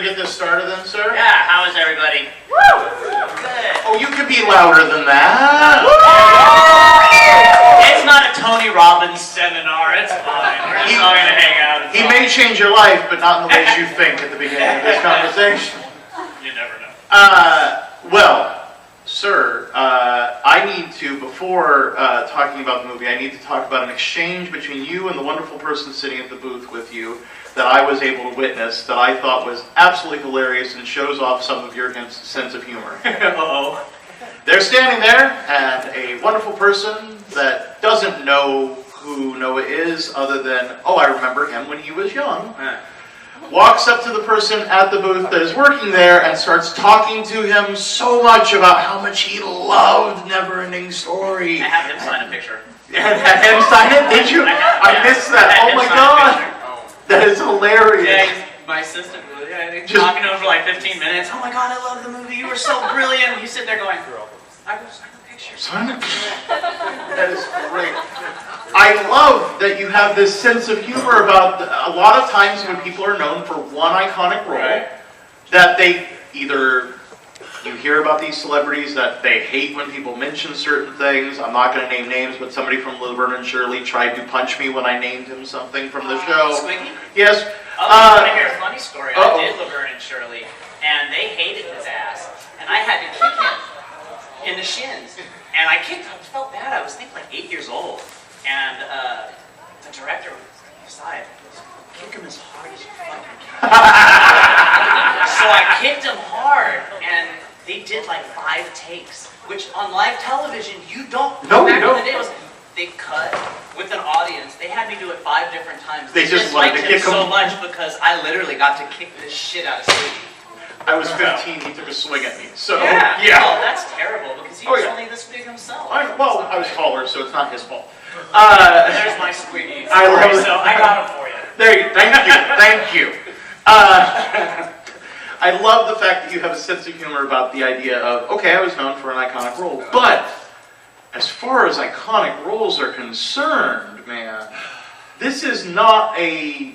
to get this started then, sir? Yeah, how is everybody? Woo! Good. Oh, you could be louder than that. It's not a Tony Robbins seminar, it's fine. We're just all gonna hang out. He may change your life, but not in the ways you think at the beginning of this conversation. You never know. Well, sir, I need to, before talking about the movie, I need to talk about an exchange between you and the wonderful person sitting at the booth with you that I was able to witness that I thought was absolutely hilarious and shows off some of your sense of humor. Uh-oh. They're standing there, and a wonderful person that doesn't know who Noah is other than, oh, I remember him when he was young, walks up to the person at the booth that is working there and starts talking to him so much about how much he loved NeverEnding Story. I had him sign a picture. And had him sign it? Did you? I missed that. Oh my god. That is hilarious. Yeah, my assistant was talking to him for like 15 minutes. Oh my god, I love the movie. You were so brilliant. He's sitting there going, I go sign the picture. Sign the picture. That is great. I love that you have this sense of humor about a lot of times when people are known for one iconic role, that they either, you hear about these celebrities that they hate when people mention certain things. I'm not going to name names, but somebody from Laverne and Shirley tried to punch me when I named him something from the show. Squiggy? Yes. Oh, I want to hear a funny story. I did Laverne and Shirley, and they hated his ass, and I had to kick him in the shins. And I kicked him, I felt bad. I was thinking like 8 years old. And the director decided, kick him as hard as you fucking can. So I kicked him hard, and they did like 5 takes, which on live television, you don't. No, back you don't. in the day, they cut with an audience. They had me do it 5 different times. They just liked wanted to him kick him so much because I literally got to kick the shit out of Steve. I was 15, he took a swing at me. So, yeah. yeah. Oh, that's terrible because he was only this big himself. I was taller, so it's not his fault. There's my squiggy. I love it. So I got him for you. Thank you. I love the fact that you have a sense of humor about the idea of, okay, I was known for an iconic role, but as far as iconic roles are concerned, man, this is not a,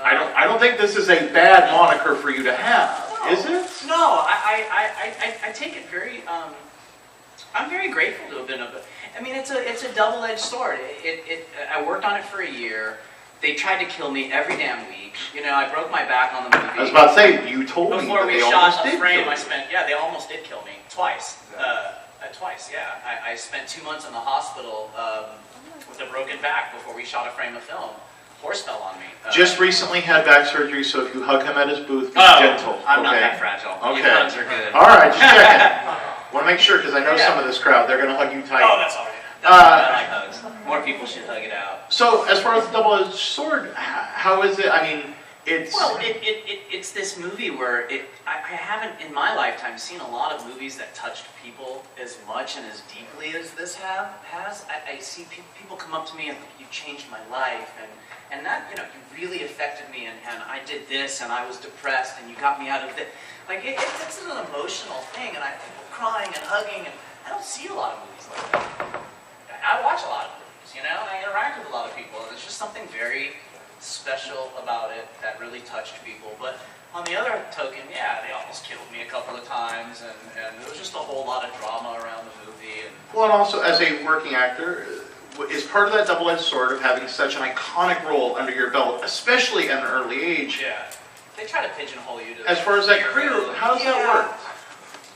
I don't think this is a bad moniker for you to have, is it? No, I take it very, I'm very grateful to have been I mean, it's a double-edged sword. I worked on it for a year. They tried to kill me every damn week. You know, I broke my back on the movie. I was about to say, you told me before that we they shot almost a did frame. kill I you. spent they almost did kill me twice. Twice, yeah. I spent 2 months in the hospital with a broken back before we shot a frame of film. Horse fell on me. Just recently had back surgery, so if you hug him at his booth, be gentle. I'm not that fragile. Okay. These hugs are good. All right, just checking. Want to make sure, because I know some of this crowd, they're going to hug you tight. Oh, that's all right. I like hugs. More people should hug it out. So, as far as the double-edged sword, how is it? I mean, it's... Well, it's this movie where I haven't, in my lifetime, seen a lot of movies that touched people as much and as deeply as this has. I see people come up to me and, you changed my life, and that, you know, you really affected me, and I did this, and I was depressed, and you got me out of it. Like, it's an emotional thing, and people crying and hugging, and I don't see a lot of movies like that. I watch a lot of movies, you know, and I interact with a lot of people, and there's just something very special about it that really touched people. But on the other token, yeah, they almost killed me a couple of times, and there was just a whole lot of drama around the movie. Well, and also, as a working actor, is part of that double-edged sword of having such an iconic role under your belt, especially at an early age. Yeah. They try to pigeonhole you to... As far as that career, how does that work?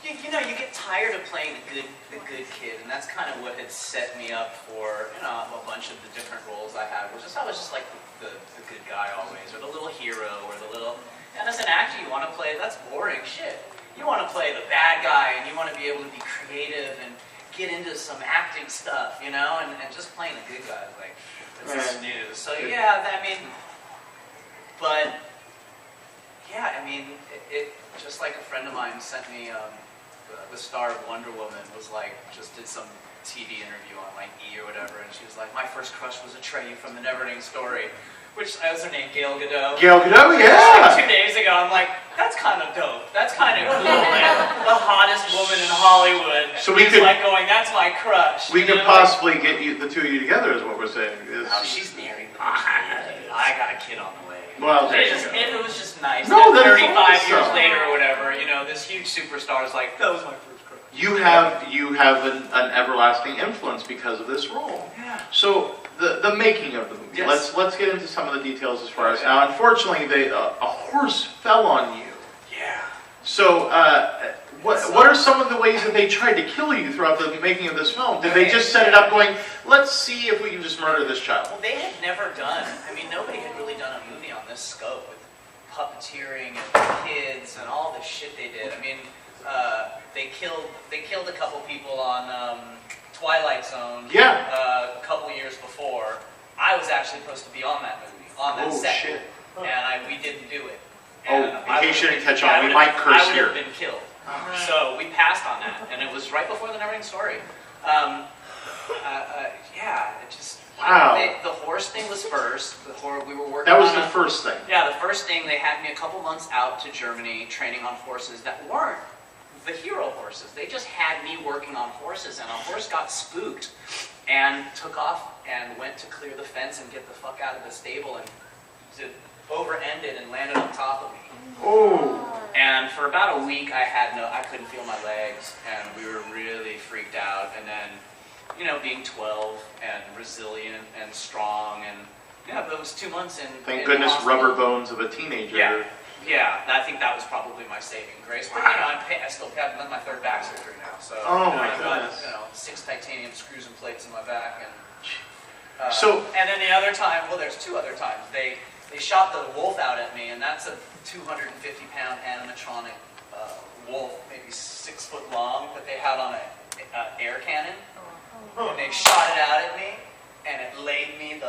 You know, you get tired of playing the good kid, and that's kind of what had set me up for, you know, a bunch of the different roles I had, which is I was just like the good guy always, or the little hero, or the little... And as an actor, you want to play, that's boring shit. You want to play the bad guy, and you want to be able to be creative and get into some acting stuff, you know, and just playing the good guy is like, it's just new. So yeah, I mean, but yeah, I mean, it just like a friend of mine sent me, the star of Wonder Woman was like, just did some TV interview on like E! Or whatever, and she was like, my first crush was Atreyu from the NeverEnding Story, which was her name, Gal Gadot. Gal Gadot, yeah! Like 2 days ago, I'm like, that's kind of dope. That's kind of cool, man. The hottest woman in Hollywood. So we could, like going, that's my crush. We could possibly get the two of you together, is what we're saying. Oh, she's married. I got a kid on the way. Well, there It you go. was just nice. No, that that is 35 years awesome. later or whatever, this huge superstar is like, that was my first crush. You have an everlasting influence because of this role. Yeah. So the making of the movie. Yes. Let's get into some of the details as far as now. Unfortunately, a horse fell on you. Yeah. So what are some of the ways that they tried to kill you throughout the making of this film? Did they just set it up going, let's see if we can just murder this child? Well, they had never done. Nobody had really done a movie on this scope with puppeteering and kids and all the shit they did. They killed a couple people on Twilight Zone. Yeah. A couple years before. I was actually supposed to be on that movie, on that set. Shit. And we didn't do it. Oh, in case you didn't catch on, we might curse here. I would have been killed. So we passed on that, and it was right before the NeverEnding Story. It just... Wow. The horse thing was first. We were working That was on the first thing. Yeah, the first thing, they had me a couple months out to Germany training on horses that weren't the hero horses. They just had me working on horses, and a horse got spooked and took off and went to clear the fence and get the fuck out of the stable and over-ended and landed on top of me. Oh. And for about a week, I couldn't feel my legs, and we were really freaked out. And then, being 12 and resilient and strong, and it was 2 months in. Thank in goodness, hospital. rubber bones of a teenager. Yeah, I think that was probably my saving grace. But I still have my third back surgery now, so my I've got goodness. 6 titanium screws and plates in my back, and and then the other time, there's 2 other times they shot the wolf out at me, and that's a 250-pound animatronic wolf, maybe 6 foot long, that they had on a air cannon, and they shot it out at me, and it laid me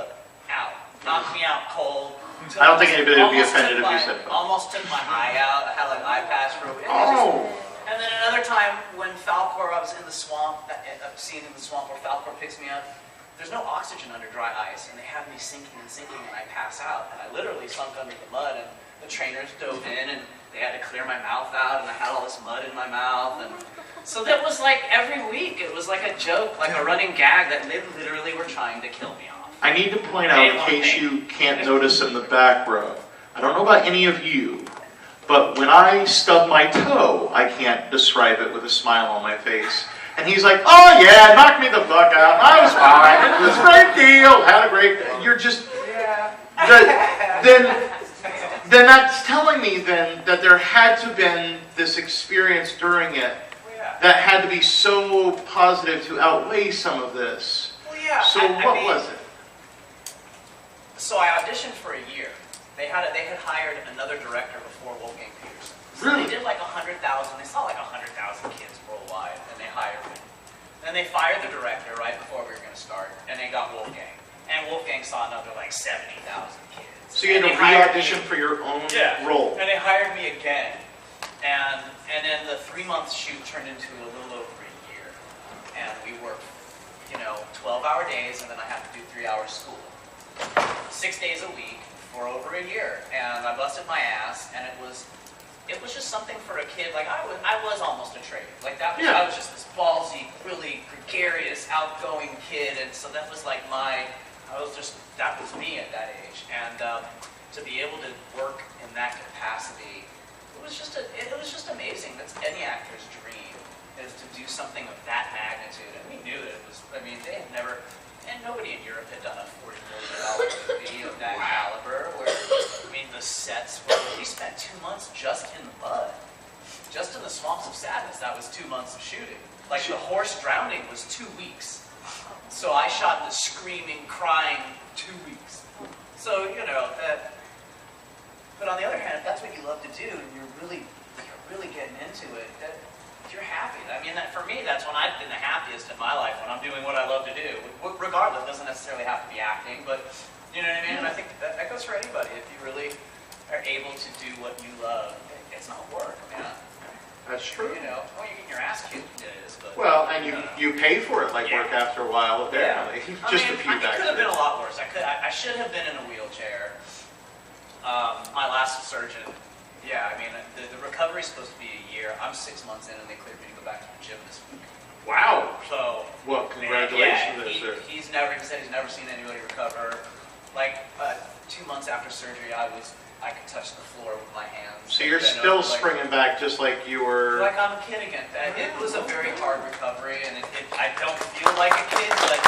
out, knocked me out cold. I don't think anybody would be offended if you said that. Almost took my eye out. I had an eye patch for it. And then another time when Falcor, I was in the swamp, a scene in the swamp where Falcor picks me up. There's no oxygen under dry ice, and they have me sinking, and I pass out. And I literally sunk under the mud, and the trainers dove in, and they had to clear my mouth out, and I had all this mud in my mouth. And so that was like every week. It was like a joke, like a running gag that they literally were trying to kill me off. I need to point out, in case you can't notice in the back row, I don't know about any of you, but when I stub my toe, I can't describe it with a smile on my face. And he's like, oh yeah, knocked me the fuck out, I was fine, it was a great deal, had a great, you're just, then that's telling me then that there had to have been this experience during it that had to be so positive to outweigh some of this. Well, yeah. So what was it? So I auditioned for a year. They had hired another director before Wolfgang Peterson. So Really? they did like 100,000. They saw like 100,000 kids worldwide, and they hired me. Then they fired the director right before we were going to start, and they got Wolfgang. And Wolfgang saw another like 70,000 kids. So you had to re-audition for your own role. And they hired me again. And then the 3-month shoot turned into a little over a year. And we worked, 12-hour days, and then I had to do 3 hours school. 6 days a week for over a year, and I busted my ass, and it was just something for a kid. Like I was almost Atreyu. Like that was, I was just this ballsy, really gregarious, outgoing kid, and so that was like that was me at that age, and to be able to work in that capacity, it was just amazing. That's any actor's dream, is to do something of that magnitude, and we knew that it was. They had never. And nobody in Europe had done a $40 million movie of that caliber, where, the sets were, we spent 2 months just in the mud. Just in the swamps of sadness, that was 2 months of shooting. Like, the horse drowning was 2 weeks. So I shot the screaming, crying 2 weeks. So, but on the other hand, if that's what you love to do, and you're really getting into it, you're happy. For me, that's when I've been the happiest in my life, when I'm doing what I love to do. Regardless, it doesn't necessarily have to be acting, but you know what I mean? And I think that goes for anybody. If you really are able to do what you love, it's not work. That's true. You're getting your ass kicked, it is. But, Well, and you pay for it like work after a while, apparently. Just a few It could have been a lot worse. I should have been in a wheelchair. My last surgeon, the recovery is supposed to be a year. I'm 6 months in, and they cleared me to go back to the gym this week. Wow. So, well, congratulations, he said he's never seen anybody recover. Like 2 months after surgery, I could touch the floor with my hands. So you're still springing back just like you were... Like I'm a kid again. It was a very hard recovery, and I don't feel like a kid, but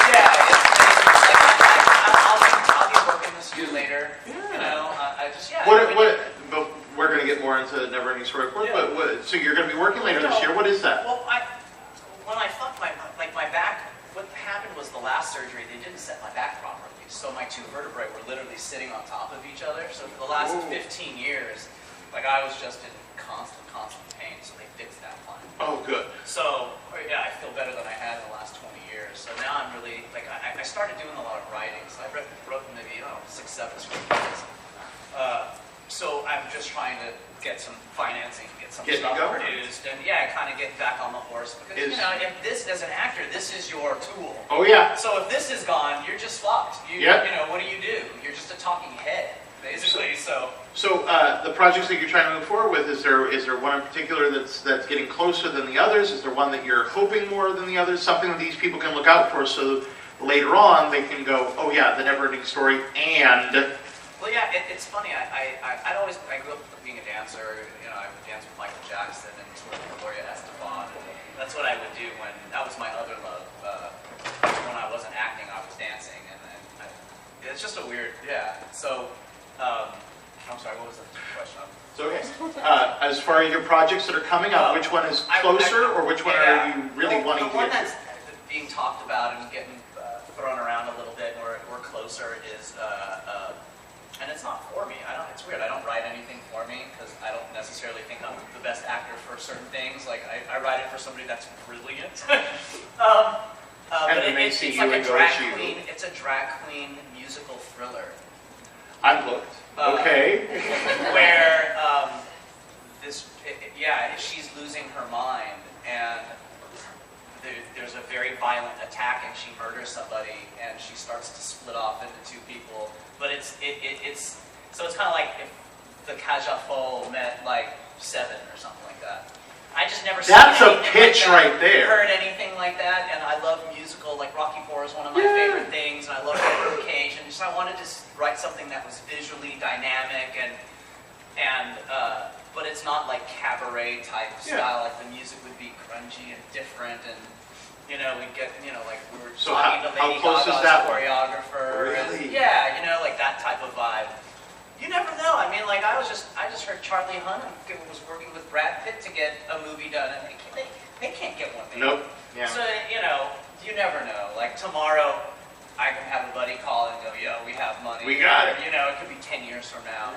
yeah, it's amazing. Like I'll be working this year later. Yeah. You know, I just, yeah. But we're going to get more into NeverEnding Story, of course, but so you're going to be working later this year. What is that? Well, when I fucked my back, what happened was the last surgery, they didn't set my back properly. So my 2 vertebrae were literally sitting on top of each other. So for the last 15 years, like I was just in constant pain. So they fixed that one. Oh, good. So yeah, I feel better than I had in the last 20 years. So now I'm really, like, I started doing a lot of writing. So I wrote maybe, 6, 7 screenplays. So I'm just trying to get some financing, get some stuff produced, and kind of get back on the horse. Because, if this, as an actor, this is your tool. Oh, yeah. So if this is gone, you're just fucked. What do? You're just a talking head, basically, So the projects that you're trying to move forward with, is there one in particular that's getting closer than the others? Is there one that you're hoping more than the others? Something that these people can look out for so later on they can go, oh yeah, the NeverEnding Story, and... Well, yeah, it's funny. I grew up being a dancer. I would dance with Michael Jackson and sort of Gloria Estefan. And that's what I would do that was my other love. When I wasn't acting, I was dancing, and it's just a weird, So, I'm sorry. What was the question? It's okay. As far as your projects that are coming up, which one is closer, or which one are you really wanting to get to? The one that's being talked about and getting thrown around a little bit, or closer, is. And it's not for me. It's weird. I don't write anything for me because I don't necessarily think I'm the best actor for certain things. Like I write it for somebody that's brilliant. But it's like a drag queen. It's a drag queen musical thriller. I'm hooked. Okay. Where she's losing her mind, and there's a very violent attack, and she murders somebody, and she starts to split off into 2 people. But it's kind of like if the Cajafo met like 7 or something like that. I just never. That's a pitch right there. Heard anything like that, and I love musical. Like Rocky IV is one of my favorite things, and I love River Cage. And so I wanted to write something that was visually dynamic and but it's not like cabaret type style. Like the music would be grungy and different, and we'd get like we were talking to Lady Gaga's choreographer. Really? And, like that type of vibe. You never know. I mean, like I just heard Charlie Hunnam was working with Brad Pitt to get a movie done, and they can't get one made. Nope. Yeah. So you never know. Like tomorrow, I can have a buddy call and go, "Yo, we have money. We got it." It could be 10 years from now.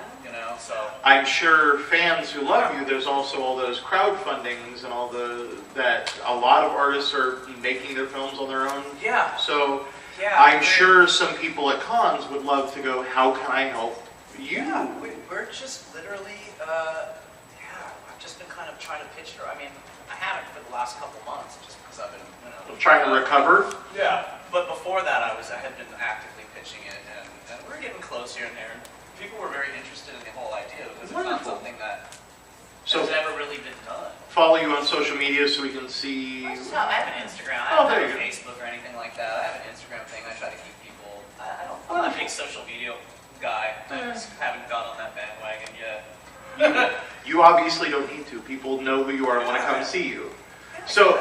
So I'm sure fans who love you. There's also all those crowdfundings and that a lot of artists are making their films on their own. Yeah. So I'm sure some people at cons would love to go, how can I help you? Yeah, we're just literally, I've just been kind of trying to pitch her. I mean, I haven't for the last couple months just because I've been, trying to recover? Yeah. But before that, I had been actively pitching it, and we're getting close here and there. People were very interested in the whole idea because it's not something that has ever really been done. Follow you on social media so we can see. I have an Instagram. I don't have a Facebook or anything like that. I have an Instagram thing. I try to keep people. I'm not a big social media guy. I just haven't gone on that bandwagon yet. You obviously don't need to. People know who you are and want to come see you. So,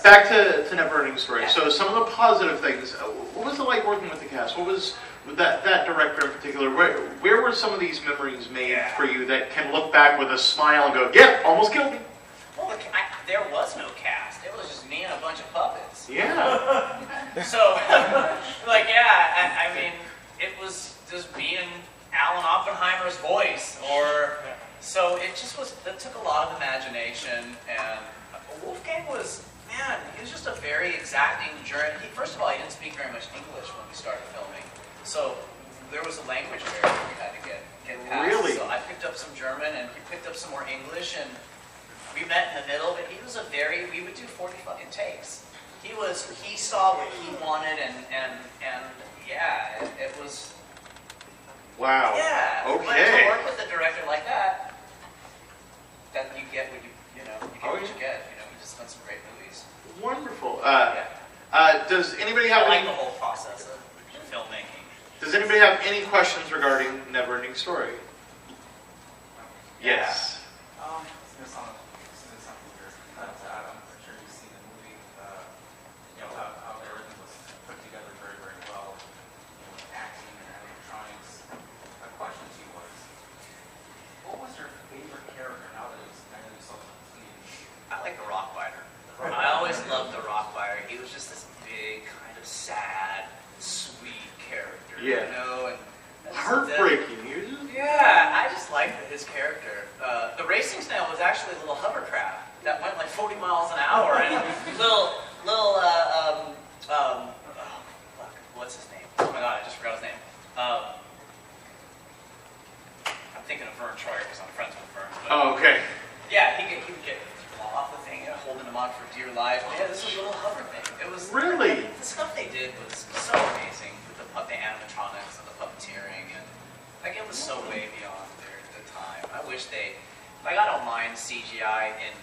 back to NeverEnding Story. Yeah. So, some of the positive things. What was it like working with the cast? What was that director in particular? Where were some of these memories made for you that can look back with a smile and go, "Yep, almost killed me"? Well, there was no cast. It was just me and a bunch of puppets. Yeah. So, I mean, it was just being Alan Oppenheimer's voice, so it took a lot of imagination, and Wolfgang he was just a very exacting journey. First of all, he didn't speak very much English when we started filming, so there was a language barrier we had to get past. Really? So I picked up some German, and he picked up some more English, and we met in the middle, but he was we would do 40 fucking takes. He saw what he wanted, and it was... Wow. Yeah. Okay. But to work with a director like that, then you get what you get. He just done some great movies. Wonderful. Does anybody I have like any... the whole process of filmmaking. anybody have any questions regarding NeverEnding Story? Yes. This is something weird, but I'm sure you've seen the movie. How everything was put together very, very well, with acting and animatronics. My question to you was, what was your favorite character now that you saw the TV? I like the Rockbiter. I always loved the Rockbiter. He was just this big, kind of sad, sweet character, Yeah. you know? And Heartbreaking. yeah, I just liked his character. The racing snail was actually a little hovercraft that went like 40 miles an hour, and what's his name? Oh my god, I just forgot his name. I'm thinking of Vern Troyer because I'm friends with Vern. But Oh, okay. yeah, he would get off the thing, holding him on for dear life. Yeah, this was a little hover thing. It was Really? the stuff they did was so amazing with the animatronics and the puppeteering, and like it was so way beyond the time. I wish I don't mind CGI in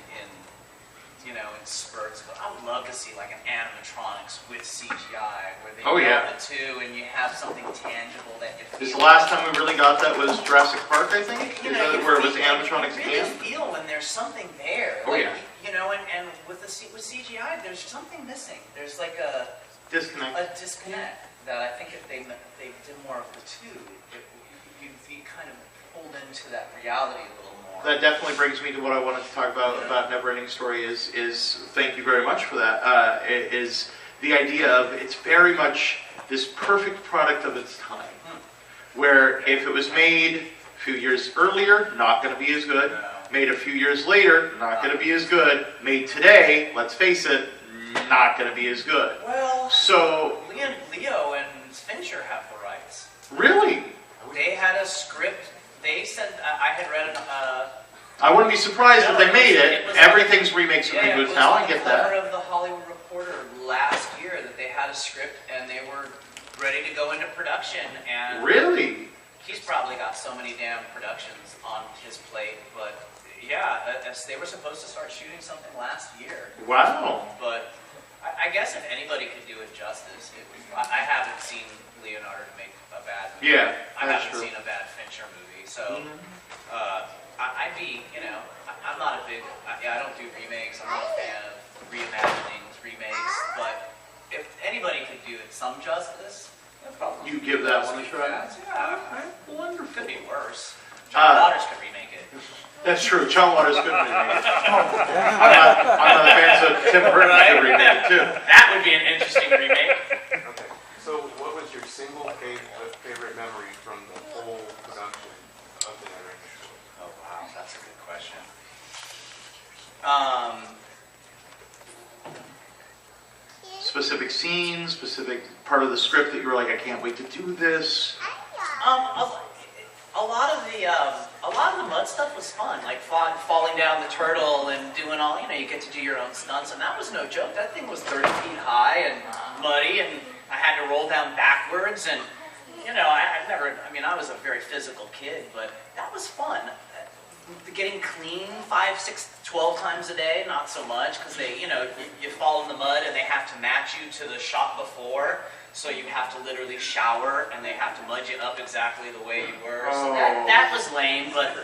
spurts, but I would love to see like an animatronics with CGI where they meld the two and you have something tangible that you feel. This last time we really got that was Jurassic Park, I think. Is that where it was animatronics You really again? feel when there's something there. Oh, like, yeah. And with CGI, there's something missing. There's like a disconnect that I think if they did more of the two, you'd be kind of pulled into that reality a little more. That definitely brings me to what I wanted to talk about NeverEnding Story is thank you very much for that, is the idea of it's very much this perfect product of its time. Where if it was made a few years earlier, not going to be as good. Made a few years later, not going to be as good. Made today, let's face it, not going to be as good. Well, so Leo and Fincher have the rights. Really? They had a script. They said I had read. I wouldn't be surprised if they made it. Everything's remakes and reboots now. I get that. It was on the cover of the Hollywood Reporter last year that they had a script and they were ready to go into production. And Really? he's probably got so many damn productions on his plate, but yeah, they were supposed to start shooting something last year. Wow. But I guess if anybody could do it justice, I haven't seen Leonardo make a bad movie. Yeah, I that's haven't true. seen a bad Fincher movie, so I'd be, I'm not a big, I don't do remakes, I'm not a fan of reimaginings, remakes, but if anybody could do it some justice, probably You give that one a try? Yeah, Wonderful. could be worse. John Waters could remake it. That's true. John Waters could remake it. I'm not a fan, so Tim Burton could remake it too. That would be an interesting remake. Okay, so what was your single favorite memory from the whole production of the NeverEnding Story? Oh wow, that's a good question. Specific scenes, specific part of the script that you were like, I can't wait to do this. A lot of the mud stuff was fun, like falling down the turtle and doing all, you get to do your own stunts, and that was no joke. That thing was 30 feet high and muddy, and I had to roll down backwards, and I was a very physical kid, but that was fun. Getting clean 5, 6, 12 times a day, not so much, because you fall in the mud and they have to match you to the shot before. So you have to literally shower, and they have to mud you up exactly the way you were. So that was lame, but,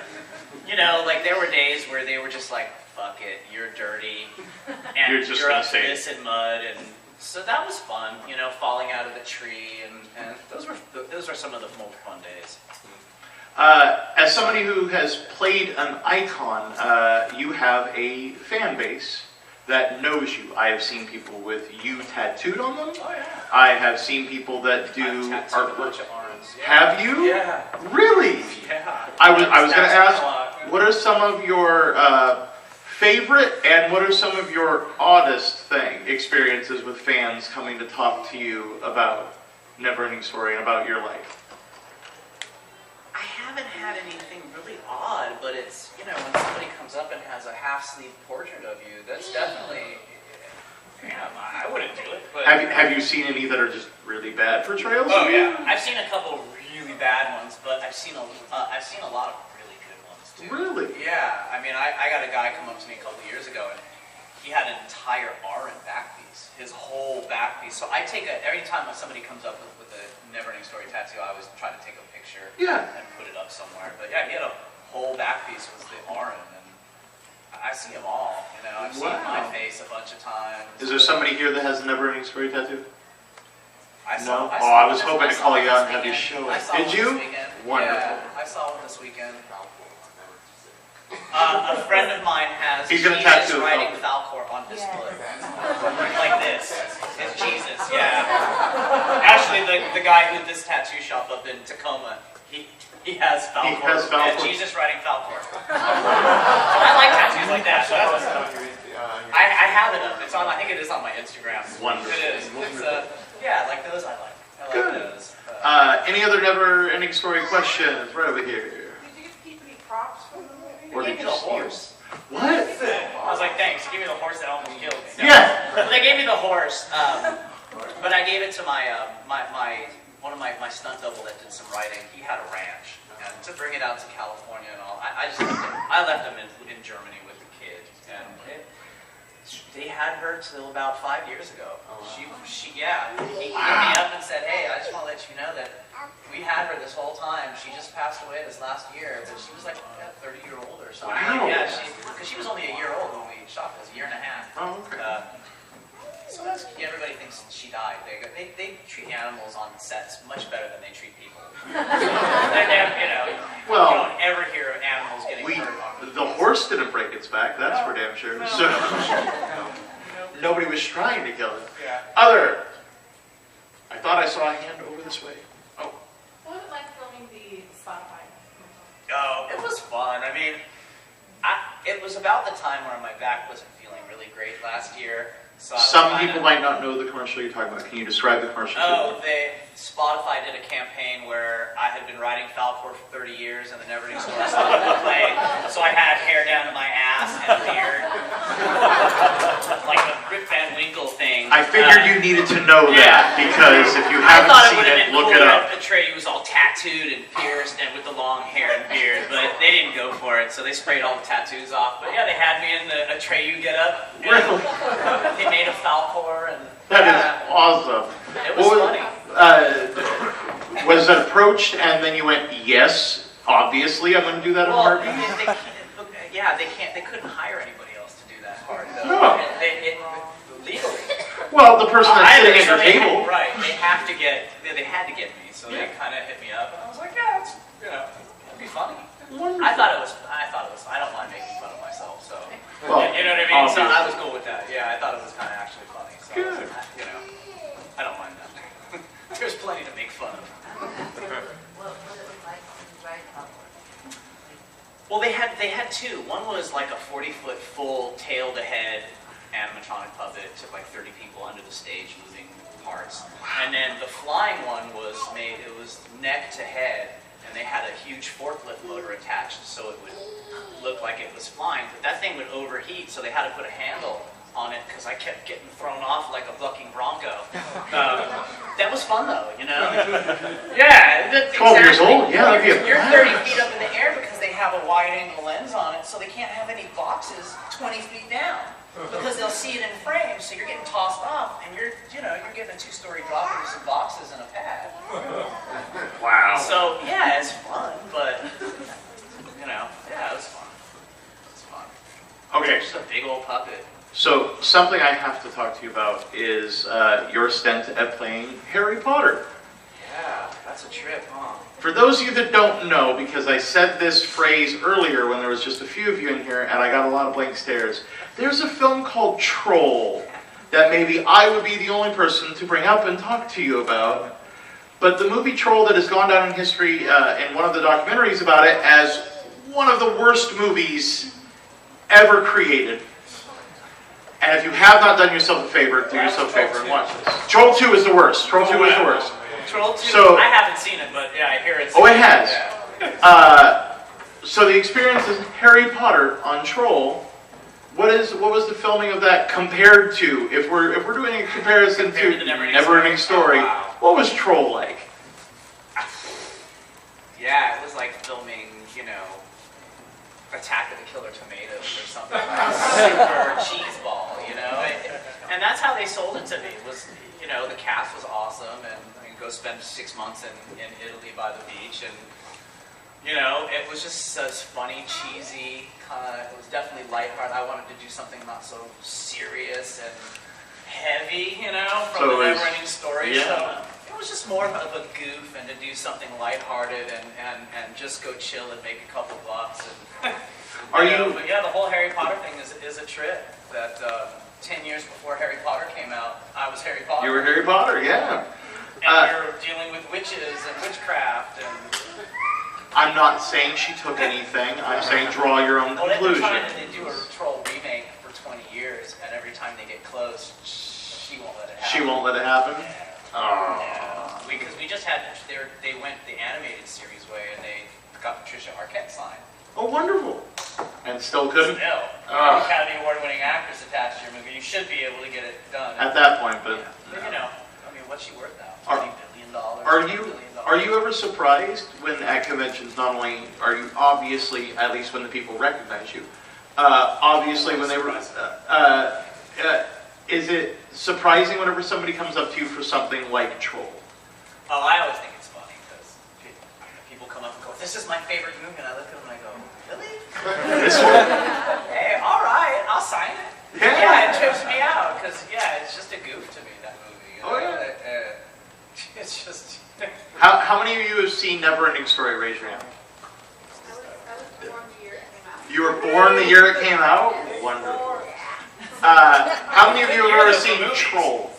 there were days where they were just like, fuck it, you're dirty, and You're just you're gonna up say it. this in mud, and so that was fun, falling out of the tree, and those were some of the most fun days. As somebody who has played an icon, you have a fan base that knows you. I have seen people with you tattooed on them. Oh, yeah. I have seen people that do I've tattooed a artwork. bunch of arms. Yeah. Have you? Yeah. Really? Yeah. I was going to Tattooed ask, a lot. what are some of your favorite and what are some of your oddest experiences with fans coming to talk to you about NeverEnding Story and about your life? I haven't had anything really odd, but it's, when somebody comes up and has a half-sleeve portrait of you, that's definitely, I wouldn't do it. But Have you seen any that are just really bad portrayals? Oh yeah, I've seen a couple really bad ones, but I've seen a lot of really good ones too. Really? Yeah, I got a guy come up to me a couple years ago, and he had an entire Aaron back piece, his whole back piece. So I take every time somebody comes up with a NeverEnding Story tattoo, I always try to take a picture and put it up somewhere. But yeah, he had a whole back piece with the Aaron, and I see them all. You know, I've seen my face a bunch of times. Is there somebody here that has a NeverEnding Story tattoo? No? I was hoping to call you out and have you show it. Did you? Wonderful. Yeah, I saw one this weekend. A friend of mine has He's gonna Jesus tattoo riding Falcor on display. Like this. It's Jesus, yeah. Actually, the guy who this tattoo shop up in Tacoma, he has Falcor. He has Falcor. Yeah, Jesus riding Falcor. I like tattoos like that. So I have it up. It's on. I think it is on my Instagram. Wonderful. It is. It's yeah, like those I like. I like Good. those. Any other NeverEnding Story questions? Right over here. Did you keep any props from the movie? Or They did gave me you the steal? horse. What? I was like, thanks. Give me the horse that almost killed me. No. Yeah. Well, they gave me the horse, but I gave it to one of my stunt double that did some writing. He had a ranch, and to bring it out to California and all, I left him in Germany with the kid, and they had her till about 5 years ago. He hit me up and said, hey, I just want to let you know that we had her this whole time. She just passed away this last year, but she was like a 30-year-old or something. Wow. Yeah, because she was only a year old when we shot this, a year and a half. Oh, okay. So everybody thinks she died. They treat animals on sets much better than they treat people. Well, you don't ever hear of animals getting hurt. The horse didn't break its back, that's for damn sure. No. So nobody was trying to kill it. Yeah. Other. I thought I saw a hand over this way. Oh. What was it like filming the Spotify? Oh, it was fun. I mean, it was about the time where my back wasn't feeling really great last year. So Some people might not know the commercial you're talking about. Can you describe the commercial? Spotify did a campaign where I had been riding Falcor for 30 years and the NeverEnding Story started to play. So I had hair down to my ass and a beard. Like a Rip Van Winkle thing. I figured you needed to know that because if you haven't seen it, look it up. Atreyu was all tattooed and pierced and with the long hair and beard, but they didn't go for it, so they sprayed all the tattoos off. But yeah, they had me in the Atreyu getup. Really? They made a Falcor and That is awesome. it was funny. Was it approached and then you went, yes, obviously I'm going to do that in a Well, heartbeat? they couldn't hire anybody else to do that part though. No. Legally. Well, the person that's sitting at your They table. right. They had to get me, so they kind of hit me up, and I was like, yeah, it's it'd be funny. I thought it was. I don't mind making fun of myself, so Well, you know what I mean. So obviously. I was cool with that. Yeah, I thought it was kind of actually funny. So I was Good. like, I don't mind that. There's plenty to make fun of. What was it like to write about? Well, they had two. One was like a 40-foot full tail-to-head animatronic puppet. It took like 30 people under the stage moving parts. And then the flying one was neck to head, and they had a huge forklift motor attached so it would look like it was flying. But that thing would overheat, so they had to put a handle on it because I kept getting thrown off like a bucking bronco. That was fun though, Yeah. 12 years old? Yeah, that'd be a You're blast. 30 feet up in the air because they have a wide-angle lens on it, so they can't have any boxes 20 feet down because they'll see it in frame. So you're getting tossed off, and you're getting a 2-story drop into some boxes and a pad. Wow. So yeah, it's fun, but yeah, it was fun. It's fun. Okay, Just a big old puppet. so something I have to talk to you about is your stint at playing Harry Potter. Yeah, that's a trip, huh? For those of you that don't know, because I said this phrase earlier when there was just a few of you in here and I got a lot of blank stares, there's a film called Troll that maybe I would be the only person to bring up and talk to you about. But the movie Troll that has gone down in history in one of the documentaries about it as one of the worst movies ever created. And if you have not done yourself a favor, do yourself a favor and watch this. Troll 2 is the worst. Troll 2 is the worst. Troll 2, So- I haven't seen it, but yeah, I hear it's... Oh, it has. Yeah. So the experience is Harry Potter on Troll. What was the filming of that compared to? If we're doing a comparison Compared to to the NeverEnding Story, Oh, wow. what was Troll like? Yeah, it was like filming, Attack of the Killer Tomatoes or something like super cheese balls. And that's how they sold it to me. Was the cast was awesome, and I mean, go spend 6 months in Italy by the beach, and it was just as funny, cheesy, it was definitely lighthearted. I wanted to do something not so serious and heavy, from the NeverEnding Story. Yeah. So it was just more of a goof and to do something lighthearted and just go chill and make a couple bucks. And, Are you? But yeah, the whole Harry Potter thing is a trip. That 10 years before Harry Potter came out, I was Harry Potter. You were Harry Potter, yeah. And we were dealing with witches and witchcraft and. I'm not saying she took anything. I'm saying draw your own conclusion. Well, they've been trying to do a troll remake for 20 years, and every time they get close, she won't let it happen. She won't let it happen? Yeah. Oh. Because we just had, they went the animated series way, and they got Patricia Arquette signed. Oh, wonderful. And still couldn't? Still. Academy Award-winning actress attached to your movie. You should be able to get it done. At that point, but... Yeah. I mean, what's she worth now? $20 billion? Are you ever surprised when at conventions, not only are you obviously, at least when the people recognize you, obviously when they were... is it surprising whenever somebody comes up to you for something like Troll? Oh, I always think it's funny because people come up and go, "This is my favorite movie," and I look at them and I go, "Really? This one? Hey, all right, I'll sign it." Yeah. It trips me out because it's just a goof to me, that movie. Oh, yeah. It's just. How many of you have seen NeverEnding Story? Raise your hand. I was born the year it came out. You were born the year it came out? Wonderful. How many of you have ever seen Troll?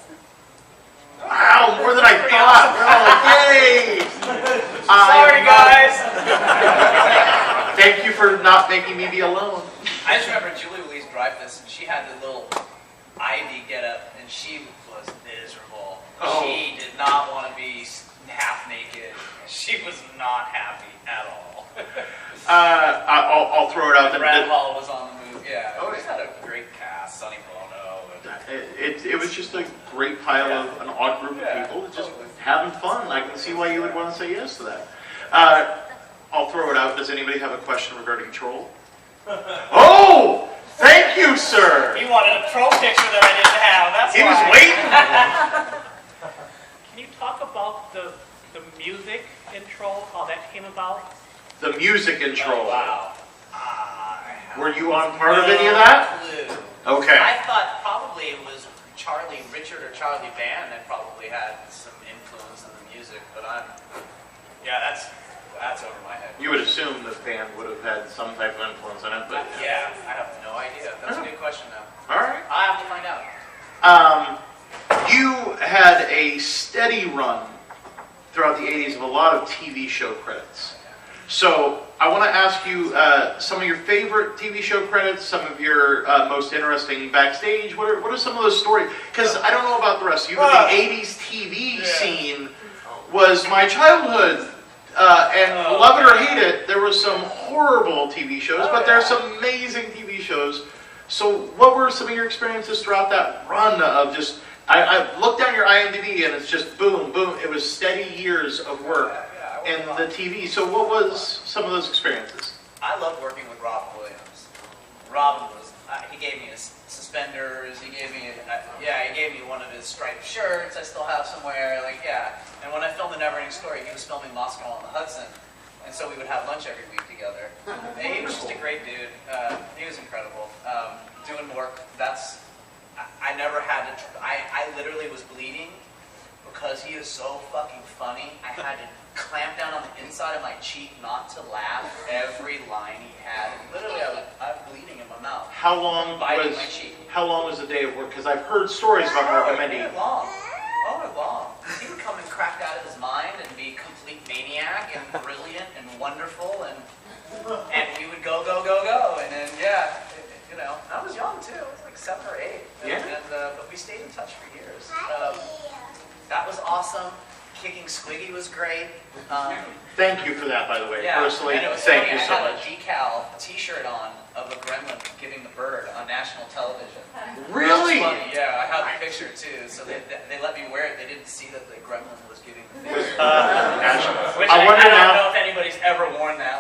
Wow, more than I thought. Oh, yay! Sorry, guys. Thank you for not making me be alone. I just remember Julie Louise-Dreyfus, and she had the little Ivy get-up, and she was miserable. Oh. She did not want to be half naked. She was not happy at all. I'll throw it out there. Brad Hall was on the move. Yeah, Oh, we just had a great cast. Sonny Bono. It was just a great pile of an odd group of people just having fun. I can see why you would want to say yes to that. I'll throw it out. Does anybody have a question regarding Troll? Oh! Thank you, sir! He wanted a troll picture that I didn't have. That's He why. was waiting! Can you talk about the music in Troll, how that came about? The music in Troll. Oh, wow. Were you on part of any of that? Clue. Okay. I thought probably it was Richard or Charlie Band that probably had some influence in the music, but that's over my head. You would assume the band would have had some type of influence on it, but... Yeah, I have no idea. That's a good question, though. All right. I have to find out. You had a steady run throughout the 80s of a lot of TV show credits. So I want to ask you some of your favorite TV show credits, some of your most interesting backstage. What are some of those stories? Because I don't know about the rest of you, but the 80s TV scene was my childhood. And love it or hate it, there were some horrible TV shows, but there are some amazing TV shows. So what were some of your experiences throughout that run of just... I looked down your IMDb and it's just boom, boom. It was steady years of work in the TV. So what was some of those experiences? I loved working with Robin Williams. Robin was, he gave me his suspenders, he gave me one of his striped shirts I still have somewhere, And when I filmed The NeverEnding Story, he was filming Moscow on the Hudson, and so we would have lunch every week together. He was just a great dude. He was incredible. Doing work, I never had to, I literally was bleeding because he is so fucking funny. I had to clamp down on the inside of my cheek not to laugh every line he had. And literally, I was bleeding in my mouth. How long Biting my cheek. How long was the day of work? Because I've heard stories about Mark Mendy. Long. He would come and crack out of his mind and be a complete maniac and brilliant and wonderful, and we would go, and then I was young too. I was like 7 or 8. But we stayed in touch for years. That was awesome. Kicking Squiggy was great. Thank you for that, by the way. Yeah, Personally, and it was thank funny, you so I had much. a decal T-shirt on of a gremlin giving the bird on national television. Really? That was funny. Yeah, I have the picture too. So they let me wear it. They didn't see that the gremlin was giving the fish. Which I wonder I don't now. know if anybody's ever worn that,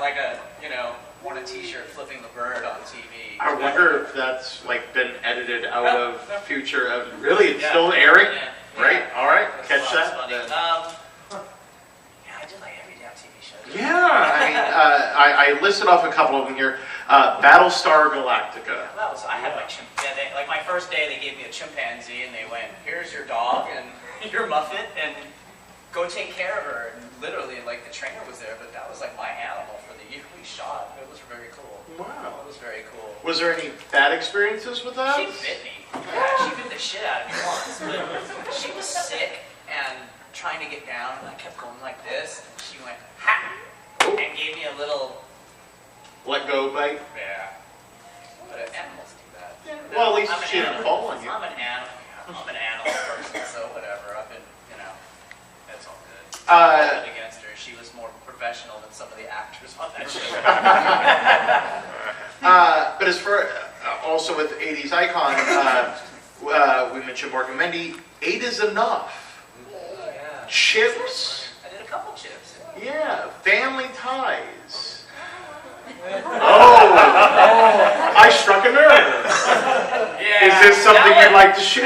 worn a T-shirt flipping the bird on TV. I wonder if that's like been edited out of future. Really, it's still airing? Yeah. Right, all right, catch That's that. funny. then. Yeah, I did like every damn TV show. Yeah, I mean, I listed off a couple of them here. Battlestar Galactica. I had my like my first day, they gave me a chimpanzee, and they went, "Here's your dog and your Muffet, and go take care of her." And literally, like the trainer was there, but that was like my animal for the year we shot. It was very cool. Wow. It was very cool. Was there any bad experiences with that? She bit me. Yeah, she bit the shit out of me once. But she was sick and trying to get down, and I kept going like this. And she went, "Ha!" and gave me a little. Let go bite? Yeah. But animals do that. Well, at least I'm an she didn't animal. fall on you. I'm an animal person, so whatever. I've been, that's all good. I voted against her. She was more professional than some of the actors on that show. But as for also with 80s icon, we mentioned Mark and Mendy. 8 is enough. Yeah. Chips. I did a couple chips. Yeah. Family ties. Oh, I struck a nerve. Yeah. Is this something you'd like to share?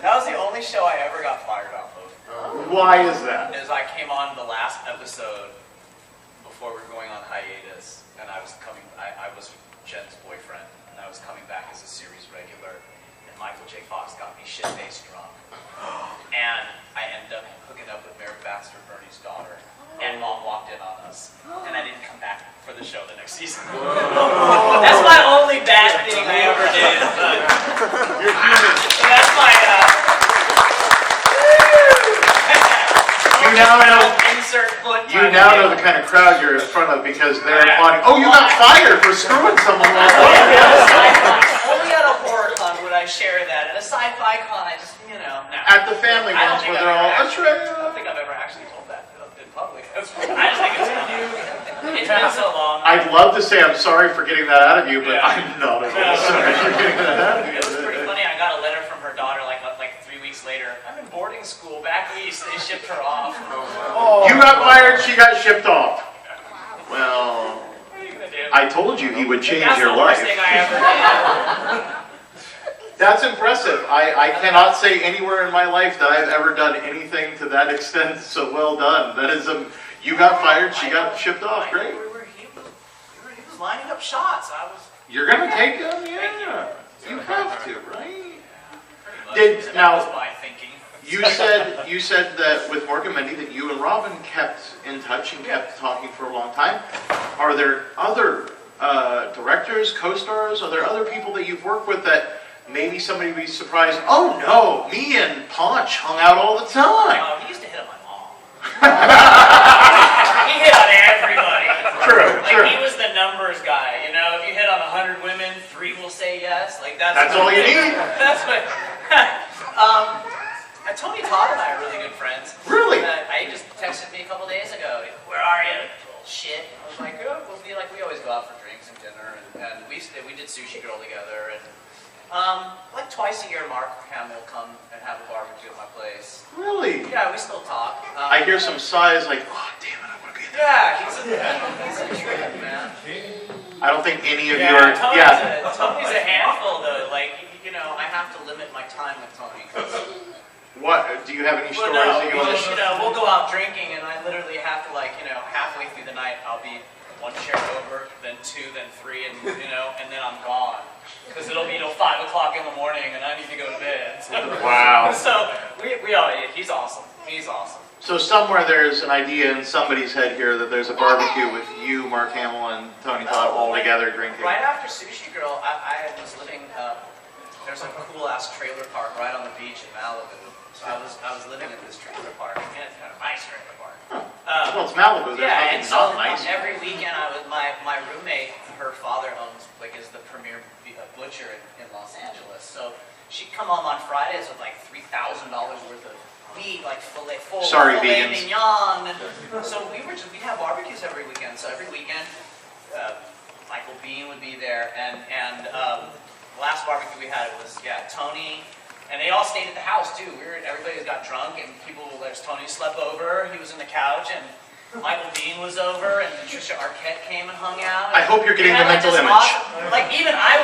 That was the only show I ever got fired off of. Why is that? Is I came on the last episode before we were going on hiatus, and I was Jen's boyfriend, and I was coming back as a series regular, and Michael J. Fox got me shit-faced drunk, and I ended up hooking up with Mayor Baxter Bernie's daughter, and Mom walked in on us, and I didn't come back for the show the next season. That's my only bad thing I ever did, but so that's my. You now know. Insert foot. You now know the kind of crowd you're in front of because they're applauding. Oh, you got fired for screwing someone like that. Only at a horror con would I share that. At a sci-fi con, I just, no. At the family I don't ones think where they're all I Atreyu. don't think I've ever actually told that in public. I just think it's been so long. I'd love to say I'm sorry for getting that out of you, but Yeah. I'm not at all sorry for getting that out of you. It was pretty funny. I got a letter from her daughter like 3 weeks later. I'm in boarding school back east. They shipped her off. You got fired, she got shipped off. Well, What are you gonna do? I told you he would change That's your the life. worst thing I ever did. That's impressive. I cannot say anywhere in my life that I've ever done anything to that extent so well done. That is you got fired, she got shipped off. Great. He was lining up shots. You're gonna take them, yeah. You have to, right? Pretty much. That was my thinking. You said that with Mark and Mendy that you and Robin kept in touch and kept talking for a long time. Are there other directors, co-stars? Are there other people that you've worked with that maybe somebody would be surprised? Oh no, me and Ponch hung out all the time. He used to hit on my mom. He hit on everybody. True. He was the numbers guy. If you hit on 100 women, 3 will say yes. That's all you need. That's what. Tony Todd and I are really good friends. Really? I just texted me a couple days ago. Where are you? Shit. I was like, we always go out for drinks and dinner, and we did Sushi Girl together, and like twice a year, Mark Hamill will come and have a barbecue at my place. Really? Yeah, we still talk. I hear some sighs like, oh damn it, I want to be in there. Yeah, he's a trip, man. I don't think any of you are. Tony's a handful though. I have to limit my time with Tony. What? Do you have any stories Well, no, that you want to share? we'll go out drinking, and I literally have to halfway through the night, I'll be 1 chair over, then 2, then 3, and and then I'm gone. Because it'll be till 5 o'clock in the morning, and I need to go to bed. Wow. So we all, he's awesome. He's awesome. So somewhere there's an idea in somebody's head here that there's a barbecue with you, Mark Hamill, and Tony Todd all together drinking. Right after Sushi Girl, I was living. There's a cool ass trailer park right on the beach in Malibu. So I was living in this trailer park, and it's kind of a nice trailer park. Well, it's Malibu. There's Yeah, and nothing so not nice. every weekend my roommate, her father owns is the premier butcher in Los Angeles. So she'd come home on Fridays with $3,000 worth of meat, full Sorry, filet vegans. mignon. And so we'd have barbecues every weekend. So every weekend, Michael Bean would be there, and the last barbecue we had was Tony. And they all stayed at the house too. Everybody got drunk, and Tony slept over. He was in the couch, and Michael Bean was over, and Patricia Arquette came and hung out. I hope you're getting We the had, mental this image. awesome, even I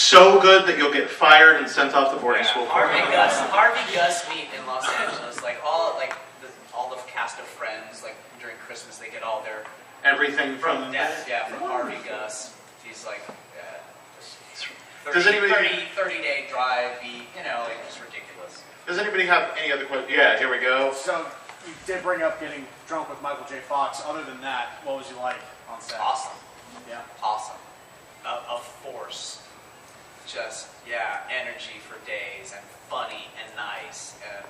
so good that you'll get fired and sent off to boarding Yeah, school. Harvey Gus meet in Los Angeles. Like all the cast of Friends. Like during Christmas, they get all their Everything from... from Harvey Gus. He's like, Does 30 anybody... 30-day drive. Like it's ridiculous. Does anybody have any other questions? Yeah, here we go. So you did bring up getting drunk with Michael J. Fox. Other than that, what was you like on set? Awesome. Yeah. Awesome. A force. Just, energy for days and funny and nice and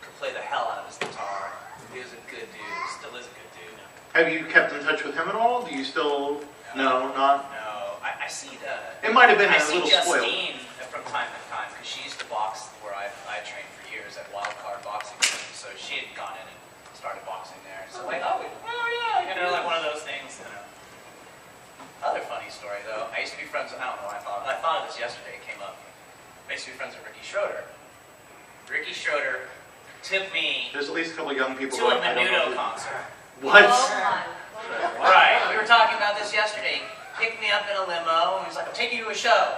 could play the hell out of his guitar. He was a good dude. Still is a good dude. Have you kept in touch with him at all? Do you still... No, not... No. I see It might have been I a see little spoiled. Justine from time to time because she used to box where I trained for years at Wild Card Boxing. So she had gone in and started boxing there. So like, like one of those things. Other funny story though. I used to be friends with, I don't know, I thought of this yesterday, it came up. I used to be friends with Ricky Schroeder. Ricky Schroeder took me There's at least a couple young people to a going, I don't know Menudo who- concert. What? Right, we were talking about this yesterday. He picked me up in a limo and he was like, I'll take you to a show.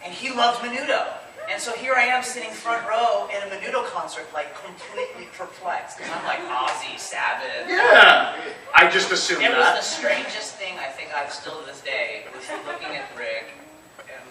And he loves Menudo. And so here I am sitting front row in a Menudo concert, like completely perplexed. Because I'm like Ozzy, Sabbath. Yeah. I just assumed It was that. the strangest thing I think I've still to this day, was looking at Rick and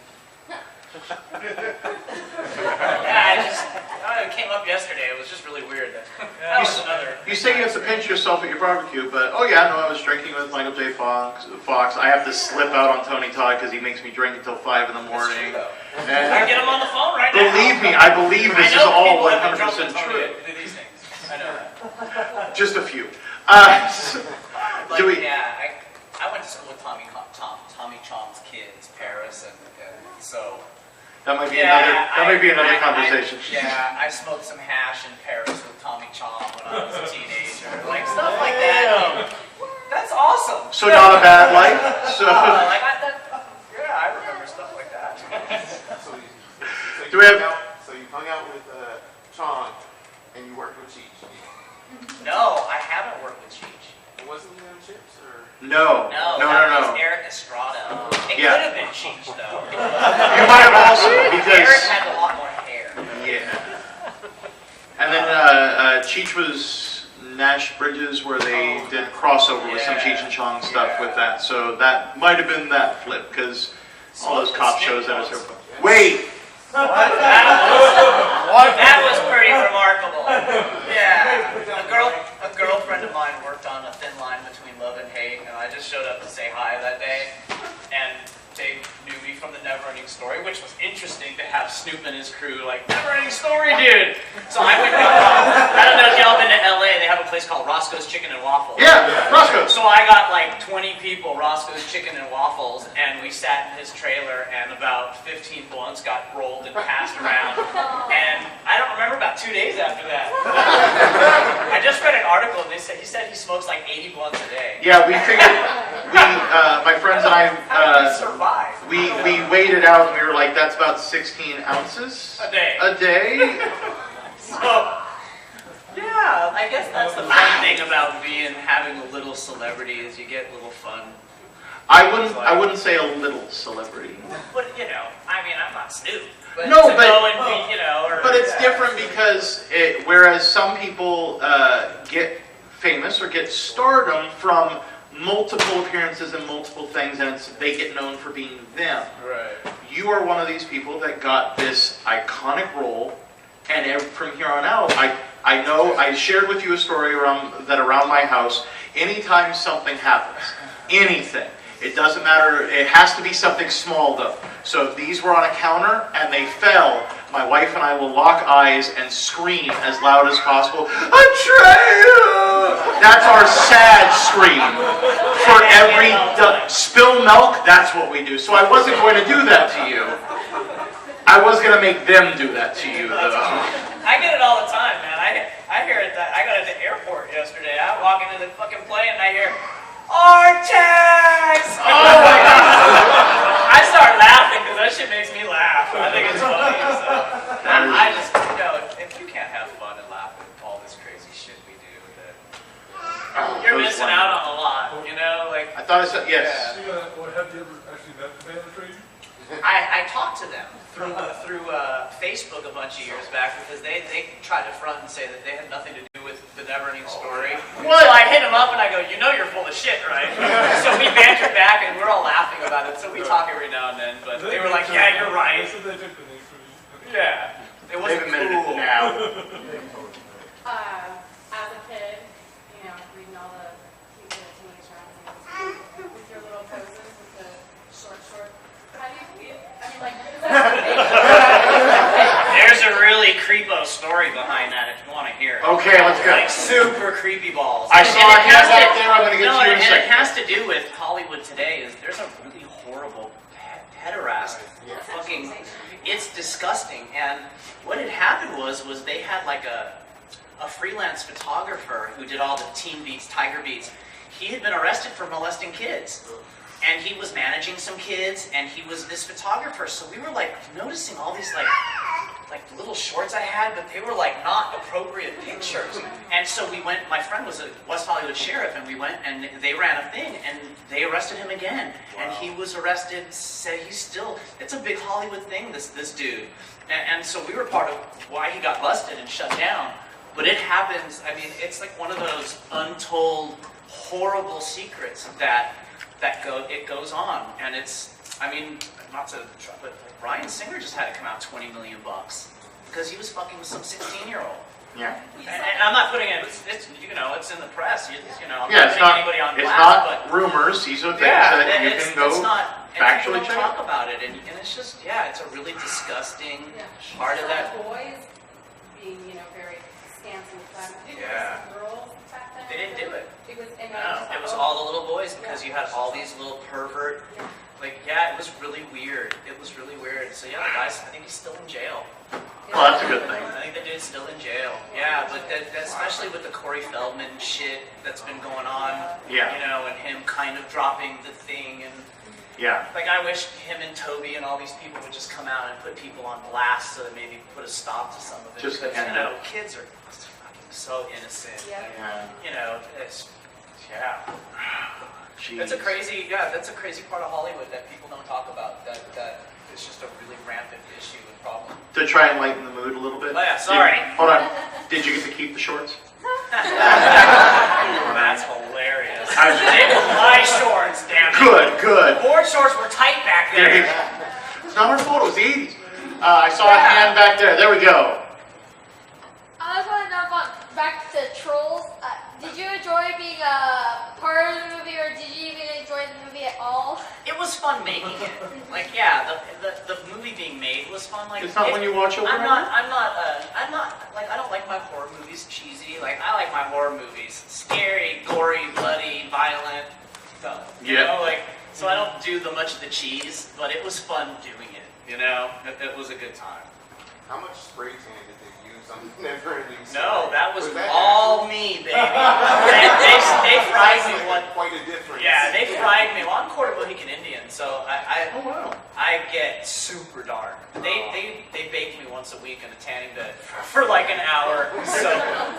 it came up yesterday. It was just really weird. That was another. You say you have to pinch yourself at your barbecue, but I was drinking with Michael J. Fox. I have to slip out on Tony Todd because he makes me drink until 5 in the morning. I get him on the phone right now. Believe me, I believe this is all 100% true. Do these things. I know that. Just a few. I went to school with Tommy Chong's kids, Paris, and so. That might be another conversation. I smoked some hash in Paris with Tommy Chong when I was a teenager. Like stuff like that. That's awesome. So not a bad life. So. I remember stuff like that. Do we have? So you hung out with Chong, and you worked with Cheech. No, I haven't worked with Cheech. Wasn't he on Chips or? No. That was Eric Estrada. It could have been Cheech though. You might have also because Eric had a lot more hair. Yeah. And then Cheech was Nash Bridges, where they did crossover with some Cheech and Chong stuff with that. So that might have been that flip because all those cop shows that was. Wait. That was pretty remarkable. Yeah. A girlfriend of mine worked on A Thin Line Between Love and Hate, and I just showed up to say hi that day. And they knew me from the NeverEnding Story, which was interesting to have Snoop and his crew like, NeverEnding Story, dude! So I went I don't know if y'all been to LA, they have a place called Roscoe's Chicken and Waffles. Yeah, Roscoe's. So I got like 20 people, Roscoe's Chicken and Waffles, and we sat in his trailer, and about 15 blunts got rolled and passed around. And I don't remember about 2 days after that. I just read an article, and he said he smokes like 80 blunts a day. Yeah, we figured. My friends and I. How did he survive? We weighed it out, and we were like, that's about 16 ounces A day. A day. So, yeah, I guess that's the fun thing about having a little celebrity is you get a little fun. I wouldn't say a little celebrity. But I'm not Snoop. But No, to but- go and be, But it's different because whereas some people get famous or get stardom from multiple appearances and multiple things, and they get known for being them. Right. You are one of these people that got this iconic role, and from here on out, I know I shared with you a story around my house. Anytime something happens, anything, it doesn't matter. It has to be something small though. So if these were on a counter and they fell, my wife and I will lock eyes and scream as loud as possible, Atreyu! That's our sad scream. For every spill milk, that's what we do. So I wasn't going to do that to you. I was going to make them do that to you, though. I get it all the time, man. I hear it. I got at the airport yesterday. I walk into the fucking plane and I hear, Artex! Oh my God! I start laughing because that shit makes me laugh. I think it's funny. So I just, if you can't have fun and laugh at all this crazy shit we do, then you're missing out on a lot. I thought I said yes. Have you ever actually met the band Atreyu? I talked to them through Facebook a bunch of years back because they tried to front and say that they had nothing to do with the NeverEnding Story. What? So I hit them up and I go, you know you're full of shit, right? So we bantered back and we're all laughing about it. So we talk every now and then, but they were like, yeah, you're right. Yeah. It wasn't cool. Now. As a kid, you know, reading all the cute little teenage magazines with your little poses with the short. How do you feel? I mean, like, is that There's a really creepo story behind that if you want to hear it. Okay, let's go. Like super creepy balls. I saw a hand back there. I'm going to get No, to you in a and it second. has to do with Hollywood today. Is there's a really horrible pederast. Fucking, it's disgusting. And what had happened was they had like a freelance photographer who did all the teen beats, tiger beats. He had been arrested for molesting kids. And he was managing some kids, and he was this photographer. So we were like noticing all these like little shorts I had, but they were like not appropriate pictures. And so we went, my friend was a West Hollywood sheriff, and we went and they ran a thing, and they arrested him again. Wow. And he was arrested, said he's still, it's a big Hollywood thing, this dude. And so we were part of why he got busted and shut down. But it happens, I mean, it's like one of those untold, horrible secrets that it goes on, and it's, I mean, not to, but like Bryan Singer just had it come out $20 million because he was fucking with some 16-year-old. Yeah. And I'm not putting it, it's you know, it's in the press, you know, I'm Yeah, not it's putting not, anybody on it's blast, not but rumors. These are things yeah, that you it's can go not, and factually people check. don't talk about it, and it's just, yeah, it's a really disgusting part of that. boys being, you know, very scantily clad. Yeah. Girls back then. They didn't do it. It was, and No, it was all the little boys because you had all these little pervert. Like, yeah, it was really weird. It was really weird. So yeah, the guy's, I think he's still in jail. Well, that's a good thing. I think the dude's still in jail. Yeah, but that especially with the Corey Feldman shit that's been going on. Yeah. You know, and him kind of dropping the thing and. Yeah. Like, I wish him and Toby and all these people would just come out and put people on blast so that maybe put a stop to some of it. Just because, end you know, it. kids are fucking so innocent. Yeah. Yeah. You know, it's, yeah. Jeez. That's a crazy part of Hollywood that people don't talk about. That it's just a really rampant issue and problem. To try and lighten the mood a little bit. Oh, yeah, sorry. Hold on. Did you get to keep the shorts? That's hilarious. They were my shorts, damn it. Good. Board shorts were tight back there. It's not our fault. It was the 80s. I saw a hand back there. There we go. I was wondering about back to Trolls. Did you enjoy being a part of the movie, or did you even enjoy the movie at all? It was fun making it. Like, yeah, the movie being made was fun. Like, It's not when you watch over. I'm not, like, I don't like my horror movies cheesy. Like, I like my horror movies scary, gory, bloody, violent. So, you know, like, so I don't do much of the cheese, but it was fun doing it, you know? It was a good time. How much spray tan did they use on NeverEnding Story? No, that was that all me, baby. they fried me one. Quite a difference. Yeah, they fried me. Well, I'm quarter Mohican Indian, so Oh wow. I get super dark. They bake me once a week in a tanning bed for like an hour. So,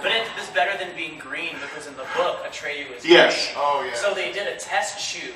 but it's better than being green because in the book Atreyu is Yes. green. Oh yeah. So they did a test shoot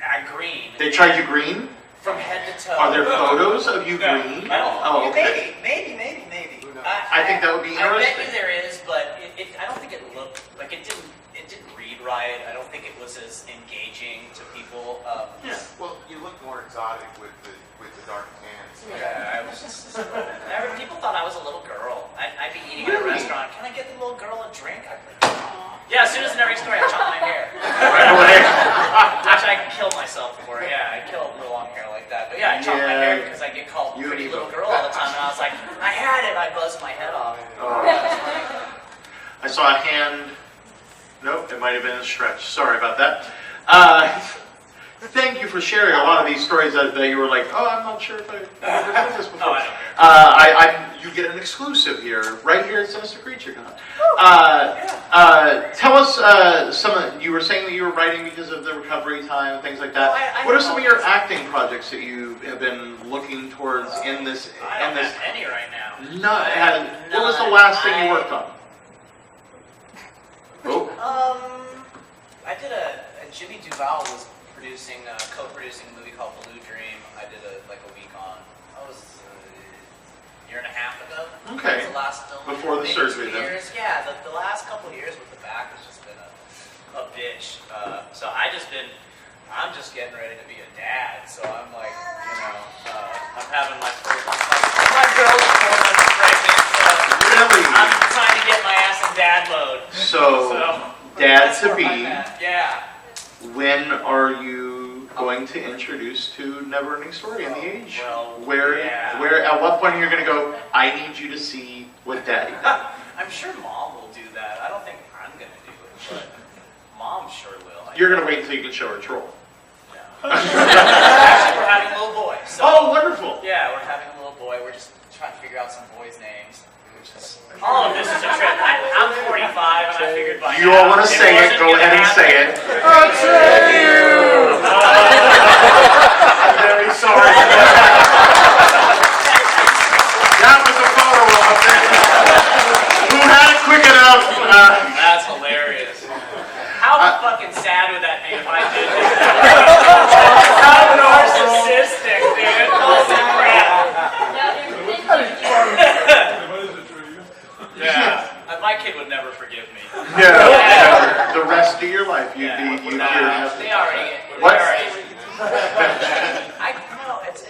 at green They tried you green? from head to toe. Are there photos of you No, green? I don't. Oh, okay. Maybe. Who knows? I think that would be I bet interesting. you there is, but I don't think it looked like it didn't read right. I don't think it was as engaging to people. Yeah. Well, you look more exotic with the dark tans. Yeah, I was just. People thought I was a little girl. I'd be eating at a restaurant. Can I get the little girl a drink? I'd be like, yeah. As soon as NeverEnding Story, I chop my hair. Right away. Which I killed myself for. Yeah, I killed real long hair like that. But yeah, I chopped my hair because I get called You pretty and little Eva. girl all the time, and I was like, I had it. I buzzed my head off. Oh, that's funny. I saw a hand. Nope, it might have been a stretch. Sorry about that. Thank you for sharing a lot of these stories that you were like, oh, I'm not sure if I've ever heard this before. Oh, I don't care. You get an exclusive here, right here at Sinister Creature Con. Tell us you were saying that you were writing because of the recovery time and things like that. I What are have some all of your this. acting projects that you have been looking towards in this? I don't have any right now. What was the last thing you worked on? Oh, I did a Jimmy Duval was co-producing a movie called Blue Dream. I did a week on. That was a year and a half ago. Okay. That was the last film. Before the Maybe surgery, 2 then. years. Yeah, the last couple of years with the back has just been a bitch. So I'm just getting ready to be a dad. So I'm like, I'm having my first. My girl's 4 months pregnant. So Really? I'm trying to get my ass in dad mode. So dad that's to where be. I'm at. Yeah. When are you going to introduce to NeverEnding Story in the age? Well, where, yeah. at what point are you going to go, I need you to see what Daddy did? I'm sure Mom will do that. I don't think I'm going to do it, but Mom sure will. You're going to wait until you can show her Troll. No. Actually, we're having a little boy. So, Oh, wonderful. yeah, we're having a little boy. We're just trying to figure out some boys' names. All of this is a trip. I'm 45, and I figured by You now, all want to say it, wasn't go gonna ahead and happen. say it. Atreyu! I'm very sorry. That was a photo op. Who had it quick enough? That's hilarious. How fucking sad would that be if I did that? How narcissistic, dude. Holy crap. Yeah. My kid would never forgive me. No, the rest of your life you'd be, They already. What?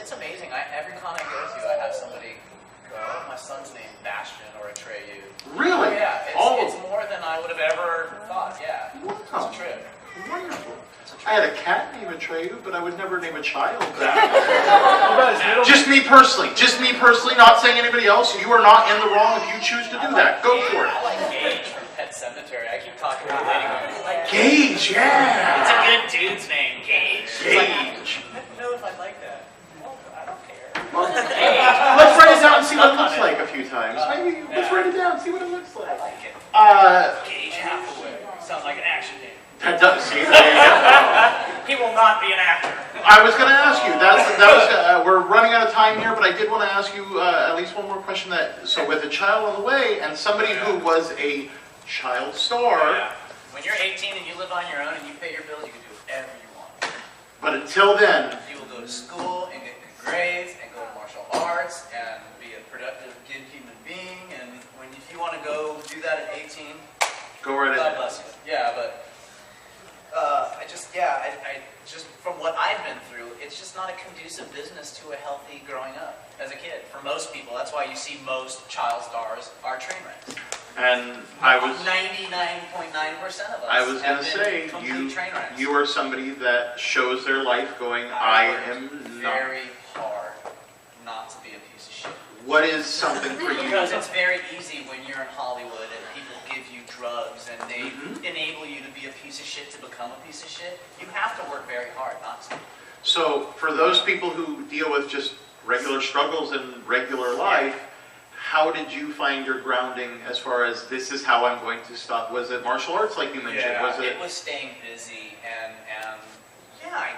It's amazing. Every con I go to, I have somebody go, oh, my son's named Bastion or Atreyu. Really? Oh, yeah. Oh. It's more than I would have ever thought. Yeah. Wow. It's a trip. Wonderful. It's a I trip. had a cat named Atreyu, but I would never name a child that. What about his middle Just me personally, not saying anybody else. You are not in the wrong if you choose to do that. Go for it. I like Gage from Pet Cemetery. I keep talking about it anyway. Gage, yeah. It's a good dude's name, Gage. Gage. I don't know if I like that. Well, I don't care. Well, let's write it down and see what it looks like a few times. Maybe let's write it down, see what it looks I like. like it. Gage Hathaway. Sounds like an action name. That does see. There you go. He will not be an actor. I was going to ask you. We're running out of time here, but I did want to ask you at least one more question. So with a child on the way and somebody who was a child star, Yeah. When you're 18 and you live on your own and you pay your bills, you can do whatever you want. but until then, You will go to school and get good grades and go to martial arts and be a productive, good human being. And if you want to go do that at 18, go right God ahead. bless you. Yeah, but I just from what I've been through, it's just not a conducive business to a healthy growing up as a kid. For most people, that's why you see most child stars are train wrecks. And I was 99.9% of us. going to have been say, complete train wrecks. you are somebody that shows their life going, I am not. Very hard not to be a piece of shit. What is something for you? Because it's very easy when you're in Hollywood and people give you drugs and they Mm-hmm. enable you to be a piece of shit to become a piece of shit. You have to work very hard not to. So for those people who deal with just regular struggles in regular life, how did you find your grounding as far as this is how I'm going to stop? Was it martial arts like you mentioned? Yeah, Was it? it was staying busy and yeah,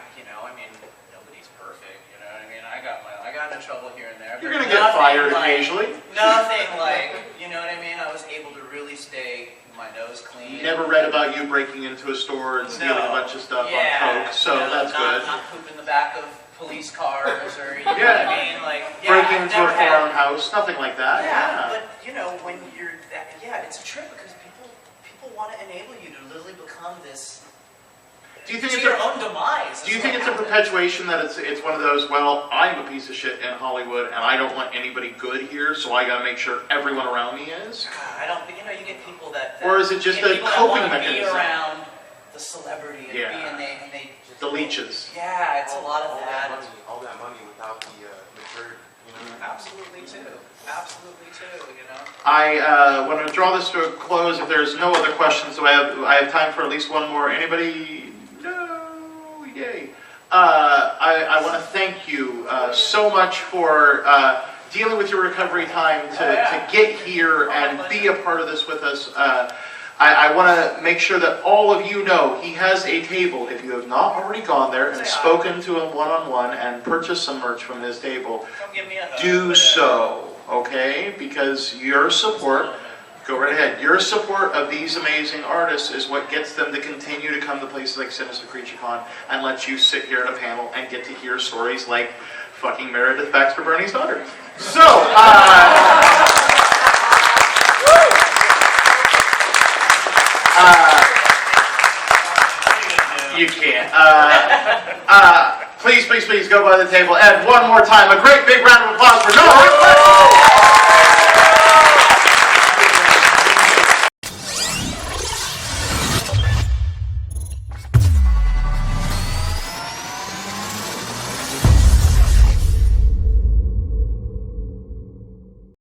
nobody's perfect. You know what I mean? I got into trouble here and there. You're but going to get nothing fired like- occasionally. Nothing like, you know what I mean? I was able to really stay my nose clean. Never read about you breaking into a store and stealing a bunch of stuff on coke, so that's good. Not pooping the back of police cars or, you know what I mean? Like, Breaking into a I've never had- farmhouse, nothing like that. Yeah, but when you're that, it's a trip because people want to enable you to literally become this. Do you think to it's your a own demise? Do you think it's a perpetuation that it's one of those, well, I'm a piece of shit in Hollywood and I don't want anybody good here, so I got to make sure everyone around me is? I don't think, you get people that Or is it just you get a people that coping wanna mechanism? Be around the celebrity and Yeah. they The leeches. Yeah, it's a lot of all that. All that money without the maturity, Absolutely too. Absolutely too. I want to draw this to a close. If there's no other questions, so I have time for at least one more. Anybody? No? Yay. I want to thank you so much for dealing with your recovery time to get here and be a part of this with us. I want to make sure that all of you know he has a table. If you have not already gone there and spoken to him one-on-one and purchased some merch from his table, Come give me a hug. do so, okay? Because your support Go right ahead. Your support of these amazing artists is what gets them to continue to come to places like Sinister Creature Con and let you sit here at a panel and get to hear stories like fucking Meredith Baxter Bernie's daughter. So, you can't. Please go by the table. And one more time, a great big round of applause for Noah.